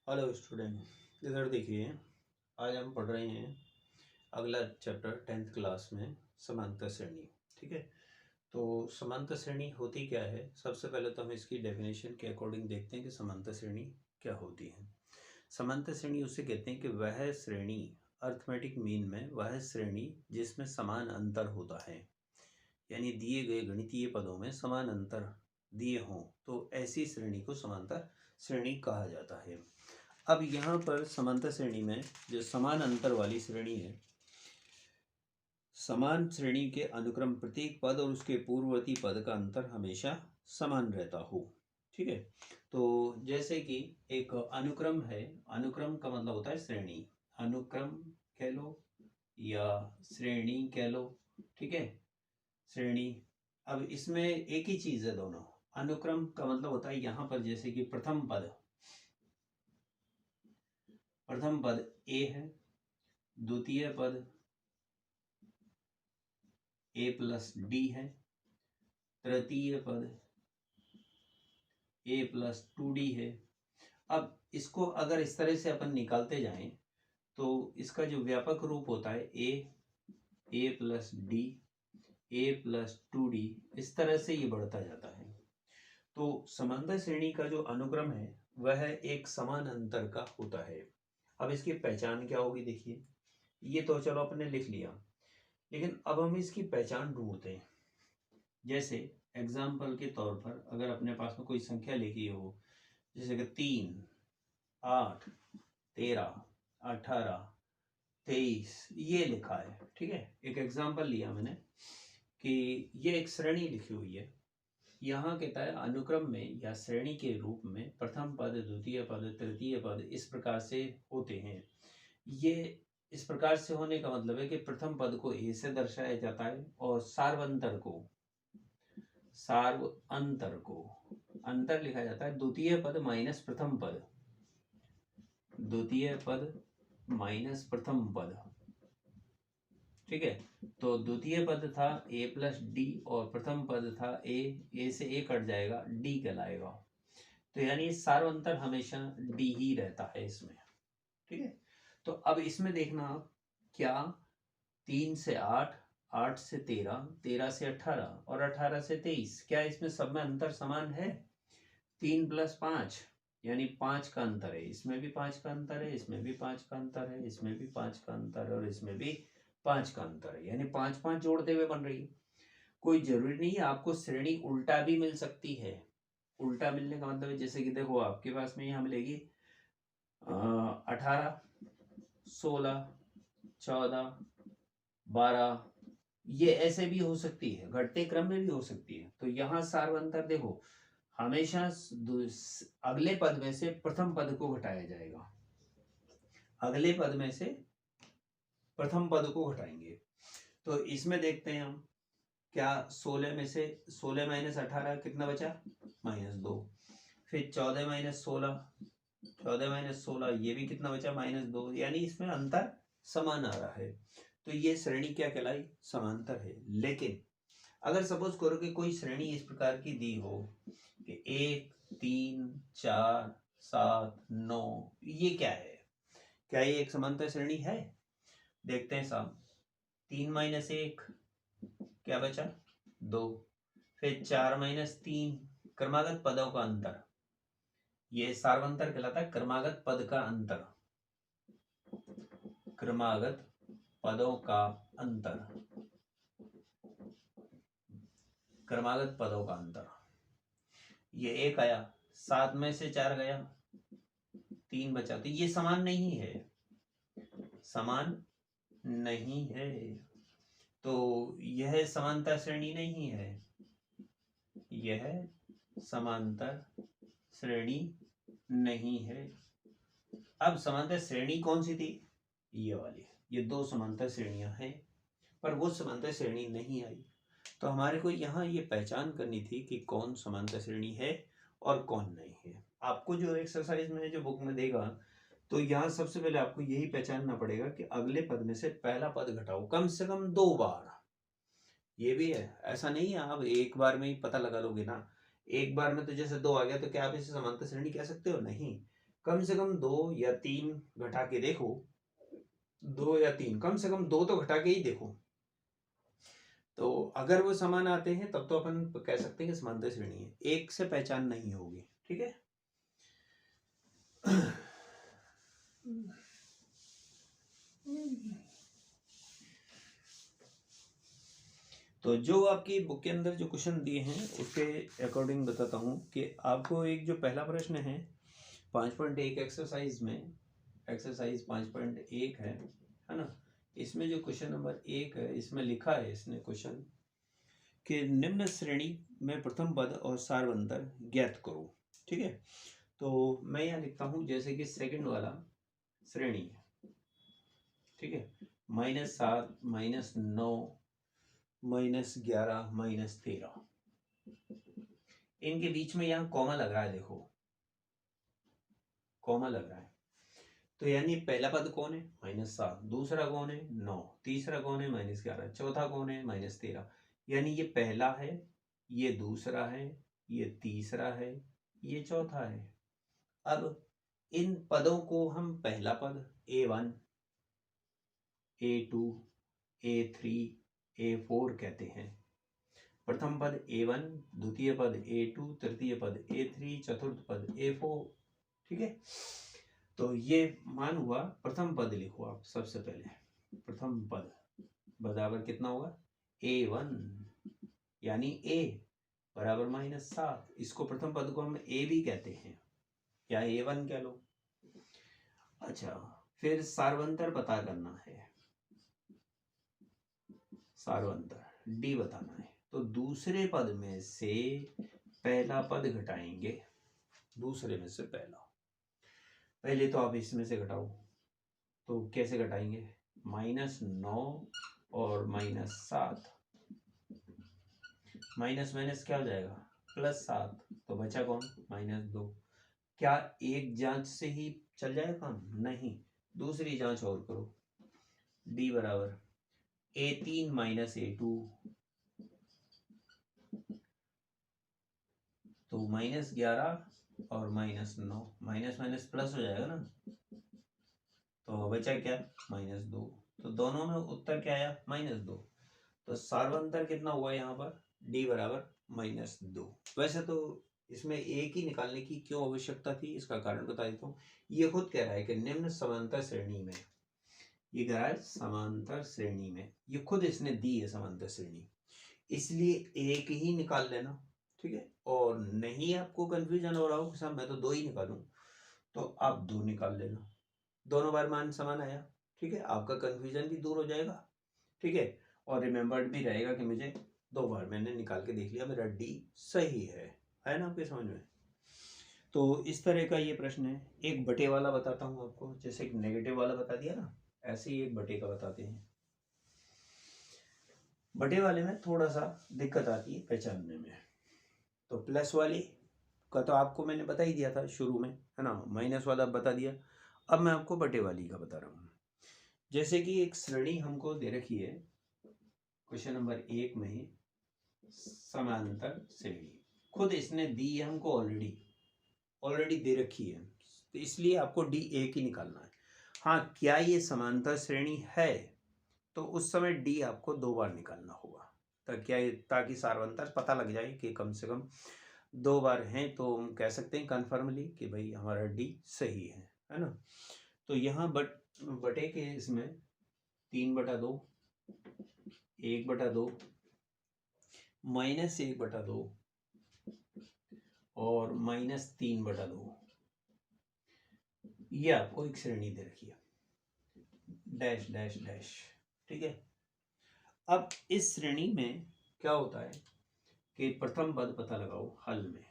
Hello student, इधर देखिए। आज हम पढ़ रहे हैं अगला चैप्टर 10th क्लास में समांतर श्रेणी। ठीक है, तो समांतर श्रेणी होती क्या है? सबसे पहले तो हम इसकी डेफिनेशन के अकॉर्डिंग देखते हैं कि समांतर श्रेणी क्या होती है। समांतर श्रेणी उसे कहते हैं कि वह श्रेणी, अर्थमेटिक मीन में वह श्रेणी जिसमें समान अंतर होता है, यानी दिए गए गणितीय पदों में समान अंतर दिए हों तो ऐसी श्रेणी को समांतर श्रेणी कहा जाता है। अब यहाँ पर समांतर श्रेणी में जो समान अंतर वाली श्रेणी है, समान श्रेणी के अनुक्रम प्रत्येक पद और उसके पूर्ववर्ती पद का अंतर हमेशा समान रहता हो। ठीक है, तो जैसे कि एक अनुक्रम है, अनुक्रम का मतलब होता है श्रेणी, अनुक्रम कह लो या श्रेणी कह लो। ठीक है, श्रेणी। अब इसमें एक ही चीज है दोनों। अनुक्रम का मतलब होता है यहाँ पर जैसे कि प्रथम पद ए है, द्वितीय पद ए प्लस डी है, तृतीय पद ए प्लस 2d है। अब इसको अगर इस तरह से अपन निकालते जाएं तो इसका जो व्यापक रूप होता है ए प्लस डी, ए प्लस 2d, इस तरह से ये बढ़ता जाता है। तो समांतर श्रेणी का जो अनुक्रम है वह एक समान अंतर का होता है। अब इसकी पहचान क्या होगी? देखिए, ये तो चलो अपने लिख लिया, लेकिन अब हम इसकी पहचान ढूंढते हैं। जैसे एग्जाम्पल के तौर पर अगर अपने पास में कोई संख्या लिखी हो, जैसे कि 3, 8, 13, 18, 23, ये लिखा है। ठीक है, एक एग्जाम्पल लिया मैंने कि ये एक श्रेणी लिखी हुई है। यहाँ कहता है अनुक्रम में या श्रेणी के रूप में प्रथम पद, द्वितीय पद, तृतीय पद इस प्रकार से होते हैं। ये इस प्रकार से होने का मतलब है कि प्रथम पद को ए से दर्शाया जाता है और सार्वंतर को अंतर लिखा जाता है द्वितीय पद माइनस प्रथम पद, द्वितीय पद माइनस प्रथम पद। ठीक है, तो द्वितीय पद था ए प्लस डी और प्रथम पद था ए से ए कट जाएगा, डी कहलाएगा। तो यानी सार्वंतर हमेशा डी ही रहता है इसमें। ठीक है, तो अब इसमें देखना आप, क्या 3 से 8, 8 से 13, 13 से 18 और 18 से 23, क्या इसमें सब में अंतर समान है? 3 प्लस 5 यानी 5 का अंतर है, इसमें भी 5 का अंतर है, इसमें भी 5 का अंतर है, इसमें भी 5 का अंतर है और इसमें भी 5 का अंतर है, यानी 5 5 जोड़ते हुए बन रही है। कोई जरूरी नहीं है, आपको श्रेणी उल्टा भी मिल सकती है। उल्टा मिलने का मतलब है जैसे कि देखो आपके पास में यहाँ मिलेगी 18, 16, 14, 12, ये ऐसे भी हो सकती है, घटते क्रम में भी हो सकती है। तो यहाँ सार्वंतर देखो, हमेशा अगले पद में से प्रथम पद को घटाया जाएगा, अगले पद में से प्रथम पद को घटाएंगे। तो इसमें देखते हैं हम, क्या 16 में से 16 माइनस 18 कितना बचा? -2। फिर 14 माइनस 16, 14 माइनस 16 ये भी कितना बचा? -2। यानी इसमें अंतर समान आ रहा है, तो ये श्रेणी क्या कहलाई? समांतर है। लेकिन अगर सपोज करो कि कोई श्रेणी इस प्रकार की दी हो कि 1, 3, 4, 7, 9, ये क्या है? क्या ये एक समांतर श्रेणी है? देखते हैं साहब। 3 माइनस 1 क्या बचा? 2। फिर 4 माइनस 3 क्रमागत पदों का अंतर, ये सार्वंतर कहलाता है। क्रमागत पद का अंतर, क्रमागत पदों का अंतर, क्रमागत पदों का अंतर। ये 1 आया, 7 में से 4 गया, 3 बचा, तो ये समान नहीं है, समान नहीं है। तो यह समांतर श्रेणी नहीं है, यह समांतर श्रेणी नहीं है। अब समांतर श्रेणी कौन सी थी? ये वाली। ये दो समांतर श्रेणियां हैं, पर वो समांतर श्रेणी नहीं आई। तो हमारे को यहाँ ये पहचान करनी थी कि कौन समांतर श्रेणी है और कौन नहीं है। आपको जो एक्सरसाइज में जो बुक में देगा, तो यहाँ सबसे पहले आपको यही पहचानना पड़ेगा कि अगले पद में से पहला पद घटाओ कम से कम 2 बार। ये भी है, ऐसा नहीं है आप एक बार में ही पता लगा लोगे ना। एक बार में तो जैसे 2 आ गया तो क्या आप इसे समांतर श्रेणी कह सकते हो? नहीं। कम से कम 2 या 3 घटा के देखो, 2 या 3, कम से कम 2 तो घटा के ही देखो। तो अगर वो समान आते हैं तब तो अपन कह सकते हैं कि समांतर श्रेणी है, एक से पहचान नहीं होगी। ठीक है। तो जो आपकी बुक के अंदर जो क्वेश्चन दिए हैं उसके अकॉर्डिंग बताता हूँ कि आपको एक जो पहला प्रश्न है 5.1 एक्सरसाइज में, एक्सरसाइज 5.1 है ना, इसमें जो क्वेश्चन नंबर 1 है इसमें लिखा है इसने क्वेश्चन कि निम्न श्रेणी में प्रथम पद और सारवंतर ज्ञात करो। ठीक है। तो मैं यहाँ लिखता हूँ जैसे कि सेकंड वाला श्रेणी है। ठीक है। -7, -9, -11, -13, इनके बीच में यहाँ कॉमा लग रहा है, देखो कॉमा लग रहा है। तो यानी पहला पद कौन है? -7, दूसरा कौन है? 9, तीसरा कौन है? -11, चौथा कौन है? -13। यानी ये पहला है, ये दूसरा है, ये तीसरा है, ये चौथा है। अब इन पदों को हम पहला पद A1, A2, A3, A4 कहते हैं। प्रथम पद A1, द्वितीय पद A2, तृतीय पद A3, चतुर्थ पद A4। ठीक है। तो ये मान हुआ प्रथम पद। लिखो आप सबसे पहले प्रथम पद बराबर कितना होगा? A1, यानी A बराबर -7। इसको प्रथम पद को हम A भी कहते हैं या A1 कह लो। अच्छा, फिर सारवंतर पता करना है, सारवंतर D बताना है। तो दूसरे पद में से पहला पद घटाएंगे, दूसरे में से पहला। पहले तो आप इसमें से घटाओ, तो कैसे घटाएंगे? -9 और -7, माइनस माइनस क्या हो जाएगा? +7। तो बचा कौन? -2। क्या एक जांच से ही चल जाएगा काम? नहीं, दूसरी जांच और करो। D बराबर A3 -A2, तो -11 और -9, माइनस माइनस प्लस हो जाएगा ना, तो बचा क्या? -2। तो दोनों में उत्तर क्या आया? -2। तो सारवंतर कितना हुआ यहाँ पर? D बराबर -2। वैसे तो इसमें एक ही निकालने की क्यों आवश्यकता थी, इसका कारण बता देता हूँ। ये खुद कह रहा है कि निम्न समांतर श्रेणी में, ये कह रहा है समांतर श्रेणी में, ये खुद इसने दी है समांतर श्रेणी, इसलिए एक ही निकाल लेना। ठीक है। और नहीं आपको कंफ्यूजन हो रहा हो कि साहब मैं तो 2 ही निकालूं, तो आप 2 निकाल लेना, दोनों बार मान समान आया। ठीक है। आपका कंफ्यूजन भी दूर हो जाएगा। ठीक है। और रिमेम्बर्ड भी रहेगा कि मुझे 2 बार मैंने निकाल के देख लिया, मेरा D सही है ना आपके समझ में? तो इस तरह का ये प्रश्न है। एक बटे वाला बताता हूँ आपको, जैसे एक नेगेटिव वाला बता दिया ना, ऐसे ही एक बटे का बताते हैं। बटे वाले में थोड़ा सा दिक्कत आती है पहचानने में। तो प्लस वाली का तो आपको मैंने बता ही दिया था शुरू में, है ना, माइनस वाला बता दिया। अब मैं आपको बटे वाली का बता रहा हूँ। जैसे कि एक श्रेणी हमको दे रखी है क्वेश्चन नंबर 1 में, समांतर श्रेणी खुद इसने दी है हमको, ऑलरेडी दे रखी है, तो इसलिए आपको D एक ही निकालना है। हाँ, क्या ये समांतर श्रेणी है, तो उस समय D आपको 2 बार निकालना होगा, ताकि सारवंतर पता लग जाए कि कम से कम 2 बार हैं, तो हम कह सकते हैं कन्फर्मली कि भाई हमारा D सही है ना। तो यहाँ बटे के इसमें 3/2, 1/2, -1/2 और -3/2, ये आपको एक श्रेणी दे रखी है, डैश डैश डैश। ठीक है। अब इस श्रेणी में क्या होता है कि प्रथम पद पता लगाओ हल में।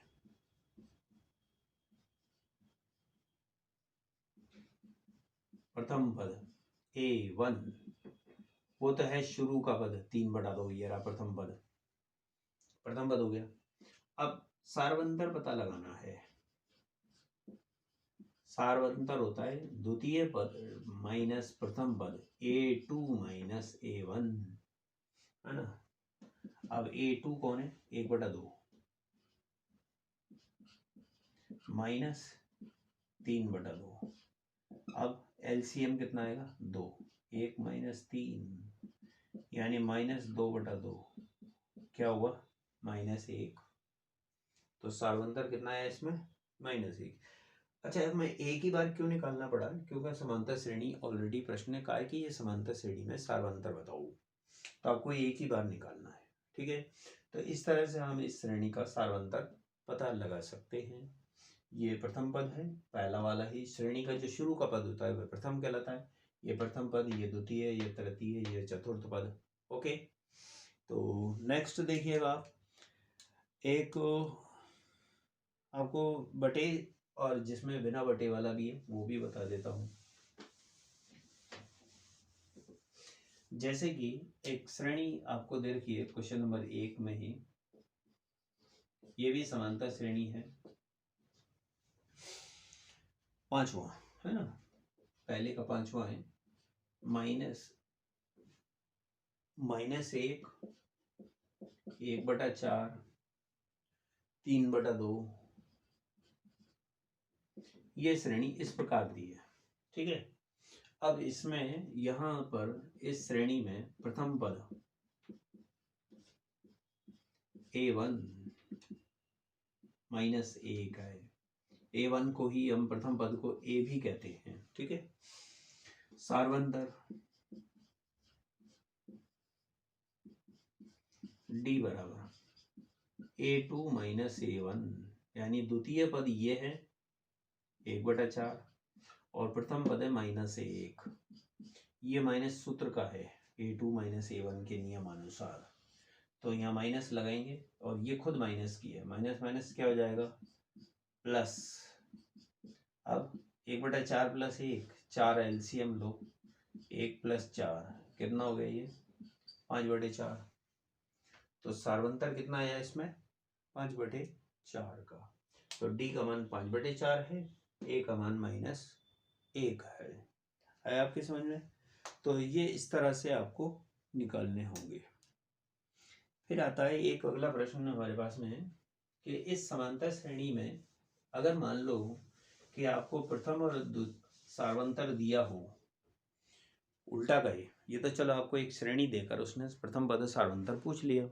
प्रथम पद A1, वो तो है शुरू का पद, 3/2, ये रहा प्रथम पद, प्रथम पद हो गया। अब सारवंतर पता लगाना है। सारवंतर होता है द्वितीय पद माइनस प्रथम पद, A2 - A1, है ना। अब A2 कौन है? 1/2 माइनस 3/2। अब एलसीएम कितना आएगा 2, 1 - 3 यानी -2/2 क्या हुआ -1। तो सार्वंतर कितना है इसमें -1। अच्छा अब मैं एक ही बार क्यों निकालना पड़ा, क्योंकि समांतर श्रेणी ऑलरेडी प्रश्न ने कहा है कि ये समांतर श्रेणी में सार्वंतर बताओ, तो आपको एक ही बार निकालना है। ठीक है, तो इस तरह से हम इस श्रेणी का सार्वंतर पता लगा सकते हैं। ये प्रथम पद है, पहला वाला ही श्रेणी का जो शुरू का पद होता है वह प्रथम कहलाता है। ये प्रथम पद, ये द्वितीय, ये तृतीय, ये चतुर्थ पद। ओके, तो नेक्स्ट देखिएगा, एक आपको बटे और जिसमें बिना बटे वाला भी है वो भी बता देता हूं। जैसे कि एक श्रेणी आपको दे रखी है क्वेश्चन नंबर 1 में ही, ये भी समांतर श्रेणी है, पांचवा है ना, पहले का पांचवा है, -1, 1/4, 3/2, ये श्रेणी इस प्रकार दी है। ठीक है, अब इसमें यहां पर इस श्रेणी में प्रथम पद A1 -1 है। A1 को ही हम प्रथम पद को A भी कहते हैं। ठीक है, सार्वंतर D बराबर A2 - A1 यानी द्वितीय पद ये है 1/4 और प्रथम पद है -1। ये माइनस सूत्र का है A2 - A1 के नियम अनुसार, तो यहाँ माइनस लगाएंगे और ये खुद माइनस की है, माइनस माइनस क्या हो जाएगा प्लस। अब 1/4 + 1, 4 एलसीएम लो, 1 + 4 कितना हो गया ये 5/4। तो सार्वंतर कितना आया इसमें 5/4 का। तो डी का मान 5/4 है, ए का मान -1 है आपके समझ में। तो ये इस तरह से आपको निकालने होंगे। फिर आता है एक अगला प्रश्न हमारे पास में कि इस समांतर श्रेणी में अगर मान लो कि आपको प्रथम और सार्वंतर दिया हो, उल्टा कहे, ये तो चलो आपको एक श्रेणी देकर उसने प्रथम पद सार्वंतर पूछ लिया।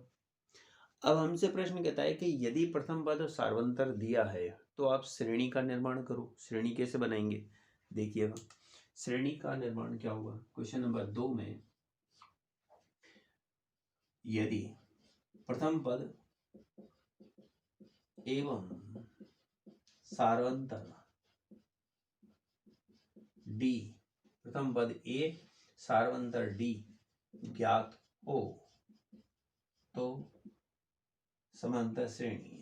अब हमसे प्रश्न कहता है कि यदि प्रथम पद सार्वंतर दिया है तो आप श्रेणी का निर्माण करो। श्रेणी कैसे बनाएंगे देखिएगा, श्रेणी का निर्माण क्या होगा, क्वेश्चन नंबर 2 में यदि प्रथम पद एवं सार्वंतर डी, प्रथम पद ए सार्वंतर डी ज्ञात हो तो समांतर श्रेणी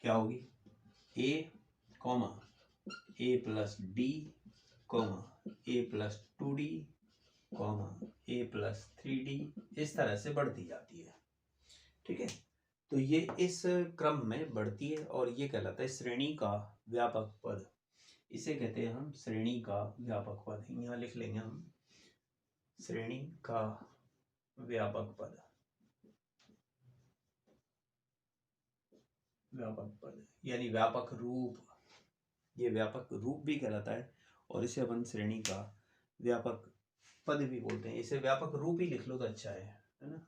क्या होगी, ए + D, A + 2D, A + 3D, इस तरह से बढ़ती जाती है। ठीक है, तो ये इस क्रम में बढ़ती है और ये कहलाता है श्रेणी का व्यापक पद। इसे कहते हैं हम श्रेणी का व्यापक पद। यहाँ लिख लेंगे हम श्रेणी का व्यापक पद, व्यापक पद यानी व्यापक रूप, ये व्यापक रूप भी कहलाता है और इसे अपन श्रेणी का व्यापक पद भी बोलते हैं। इसे व्यापक रूप ही लिख लो तो अच्छा है ना।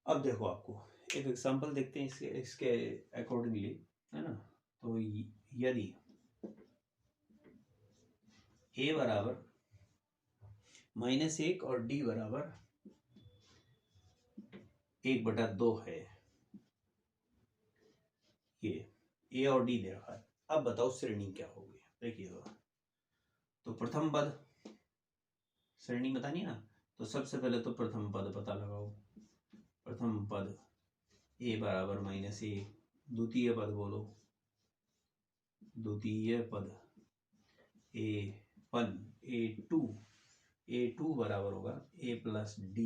अब देखो आपको एक एग्जांपल देखते हैं इसके अकॉर्डिंगली, है ना। तो यदि a बराबर -1 और d बराबर 1/2 है, ये a और d दे रखा है। अब बताओ श्रेणी क्या होगी, देखिएगा। तो प्रथम पद श्रेणी बतानी है ना, तो सबसे पहले तो प्रथम पद पता लगाओ। प्रथम पद a बराबर -1, द्वितीय पद बोलो, द्वितीय पद A1, A2 बराबर होगा A + D,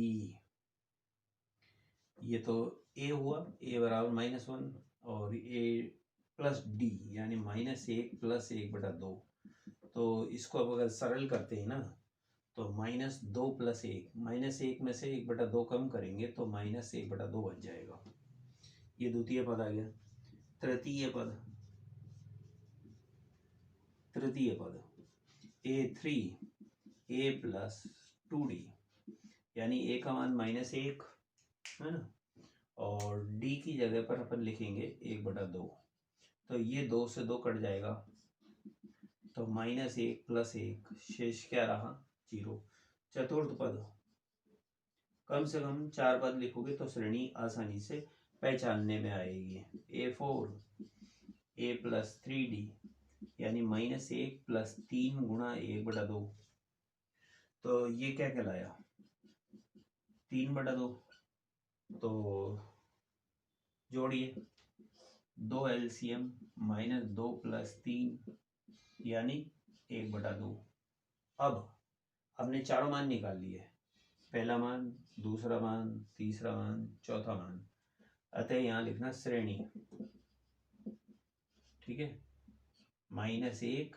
ये तो A हुआ, A बराबर -1 और A + D यानी -1 + 1/2। तो इसको अब अगर सरल करते हैं ना तो -2 + 1, -1 में से 1/2 कम करेंगे तो -1/2 बन जाएगा। ये द्वितीय पद आ गया। तृतीय पद a3 a + 2d, यानी a का मान -1 है ना, और d की जगह पर अपन लिखेंगे 1/2। तो ये 2 से 2 कट जाएगा, तो -1 + 1 शेष क्या रहा, 0। चतुर्थ पद, कम से कम 4 पद लिखोगे तो श्रेणी आसानी से पहचानने में आएगी। a4 a + 3d, यानी -1 + 3 गुणा 1/2, तो ये क्या कहलाया, 3/2। तो जोड़िए 2 LCM, -2 + 3 यानी 1/2। अब हमने चारों मान निकाल लिए, पहला मान, दूसरा मान, तीसरा मान, चौथा मान। अतः यहाँ लिखना श्रेणी, ठीक है, -1,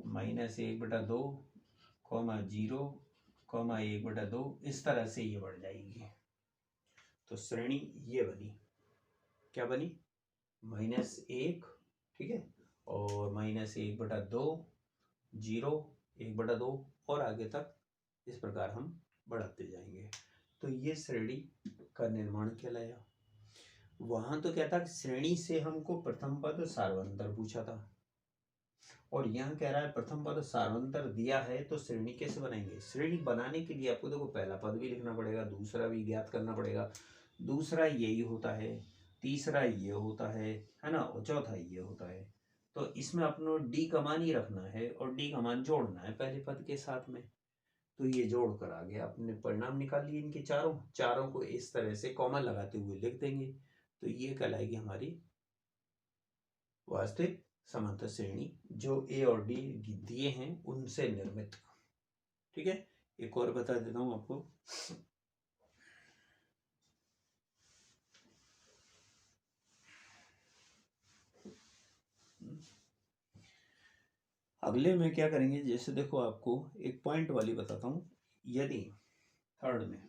-1/2, 0, 1/2, इस तरह से ये बढ़ जाएगी। तो श्रेणी ये बनी, क्या बनी, -1, ठीक है, और -1/2, 0, 1/2 और आगे तक इस प्रकार हम बढ़ाते जाएंगे। तो ये श्रेणी का निर्माण कहलाया। वहां तो क्या था, श्रेणी से हमको प्रथम पद सार्वंतर पूछा था, और यहाँ कह रहा है प्रथम पद सार्वंतर दिया है तो श्रेणी कैसे बनाएंगे। श्रेणी बनाने के लिए आपको देखो पहला पद भी लिखना पड़ेगा, दूसरा भी ज्ञात करना पड़ेगा, दूसरा यही होता है, तीसरा ये होता है ना, और चौथा ये होता है। तो इसमें अपनो डी का मान ही रखना है और डी का मान जोड़ना है पहले पद के साथ में। तो ये जोड़ कर आ गया, अपने परिणाम निकाल लिए इनके चारों को इस तरह से कॉमा लगाते हुए लिख देंगे। तो ये कहलाएगी हमारी वास्तविक समांतर श्रेणी, जो ए और डी दिए हैं उनसे निर्मित। ठीक है, एक और बता देता हूं आपको। अगले में क्या करेंगे, जैसे देखो आपको एक पॉइंट वाली बताता हूं। यदि थर्ड में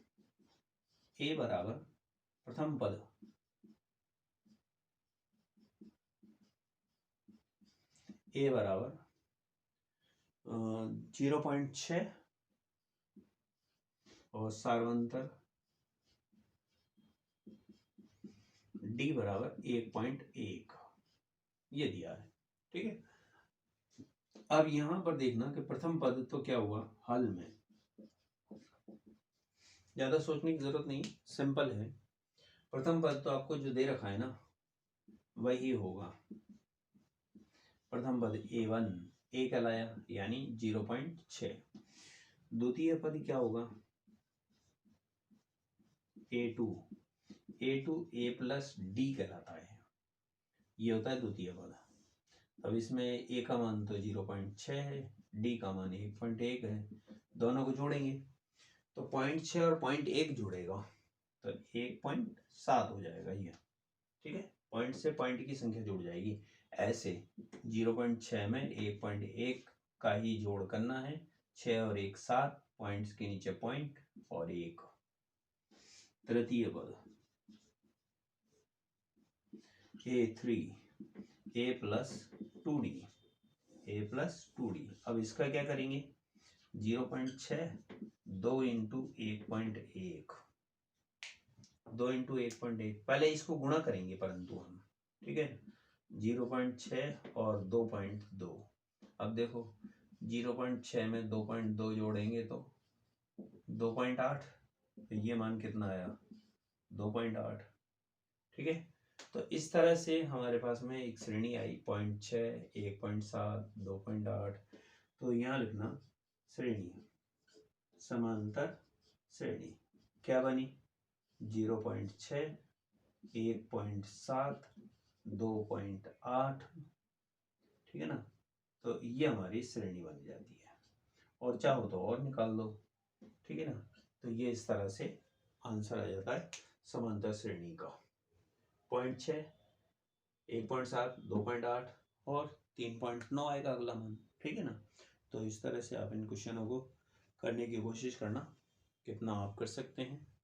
ए बराबर प्रथम पद ए बराबर 0.6 और सार्वंतर डी बराबर 1.1 ये दिया है। ठीक है, अब यहां पर देखना कि प्रथम पद तो क्या हुआ, हल में ज्यादा सोचने की जरूरत नहीं, सिंपल है। प्रथम पद तो आपको जो दे रखा है ना वही होगा। प्रथम पद A1 ए कहलाया, यानी 0.6। द्वितीय पद क्या होगा, A2 A + D कहलाता है, ये होता है द्वितीय पद। अब इसमें ए का मान तो 0.6 है, डी का मान 1.1 है, दोनों को जोड़ेंगे तो 0.6 और 0.1 जुड़ेगा तो 1.7 हो जाएगा ये। ठीक है, पॉइंट से पॉइंट की संख्या जुड़ जाएगी। ऐसे 0.6 में 1.1 का ही जोड़ करना है, 6 और 1 7, पॉइंट्स के नीचे पॉइंट और 1। तृतीय पद A3 A + 2D अब इसका क्या करेंगे, 0.6 2 × 1.1 2 × 1.1, पहले इसको गुणा करेंगे परंतु हम, ठीक है, 0.6 और 2.2। अब देखो 0.6 में 2.2 जोड़ेंगे तो 2.8, तो ये मान कितना आया, 2.8। ठीक है, तो इस तरह से हमारे पास में एक श्रेणी आई 0.6 1.7 2.8। तो यहाँ लिखना श्रेणी समांतर श्रेणी क्या बनी, 0.6 1.7 2.8। ठीक है ना, तो ये हमारी श्रेणी बन जाती है, और चाहो तो और निकाल दो। ठीक है ना, तो ये इस तरह से आंसर आ जाता है समांतर श्रेणी का, 0.6 1.7 2.8 और 3.9 आएगा अगला मान। ठीक है ना, तो इस तरह से आप इन क्वेश्चनों को करने की कोशिश करना, कितना आप कर सकते हैं।